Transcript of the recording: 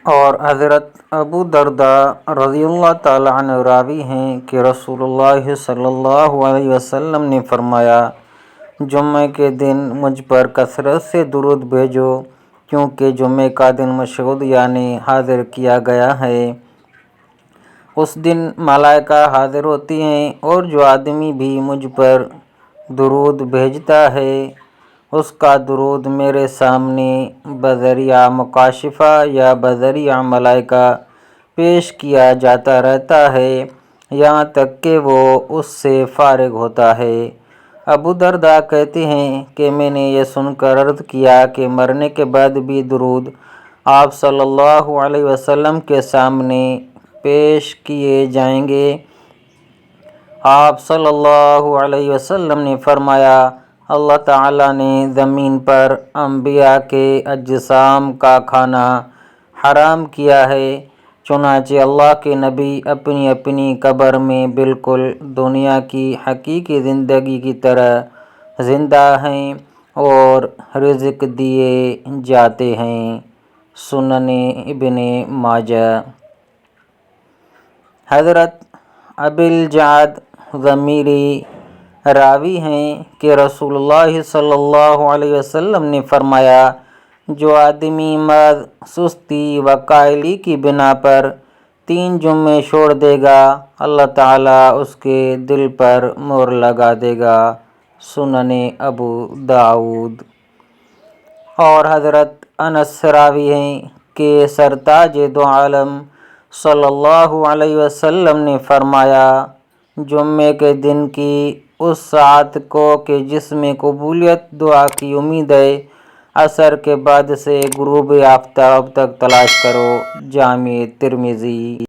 اور حضرت ابو درداء رضی اللہ تعالیٰ عنہ راوی ہیں کہ رسول اللہ صلی اللہ علیہ وسلم نے فرمایا، جمعہ کے دن مجھ پر کثرت سے درود بھیجو، کیونکہ جمعہ کا دن مشہود یعنی حاضر کیا گیا ہے۔ اس دن ملائکہ حاضر ہوتی ہیں، اور جو آدمی بھی مجھ پر درود بھیجتا ہے اس کا درود میرے سامنے بذریعہ مکاشفہ یا بذریعہ ملائکہ پیش کیا جاتا رہتا ہے، یہاں تک کہ وہ اس سے فارغ ہوتا ہے۔ ابو درداء کہتے ہیں کہ میں نے یہ سن کر عرض کیا کہ مرنے کے بعد بھی درود آپ صلی اللہ علیہ وسلم کے سامنے پیش کیے جائیں گے؟ آپ صلی اللہ علیہ وسلم نے فرمایا، اللہ تعالیٰ نے زمین پر انبیاء کے اجسام کا کھانا حرام کیا ہے، چنانچہ اللہ کے نبی اپنی اپنی قبر میں بالکل دنیا کی حقیقی زندگی کی طرح زندہ ہیں اور رزق دیے جاتے ہیں۔ سنن ابن ماجہ۔ حضرت ابی الجعد ضمیری راوی ہیں کہ رسول اللہ صلی اللہ علیہ وسلم نے فرمایا، جو آدمی مرض، سستی و کاہلی کی بنا پر 3 جمعے چھوڑ دے گا، اللہ تعالیٰ اس کے دل پر مہر لگا دے گا۔ سنن ابو داؤد۔ اور حضرت انس راوی ہیں کہ سرتاج دو عالم صلی اللہ علیہ وسلم نے فرمایا، جمعے کے دن کی اس ساعت کو کہ جس میں قبولیت دعا کی امید ہے، عصر کے بعد سے غروب آفتاب تک تلاش کرو۔ جامع ترمذی۔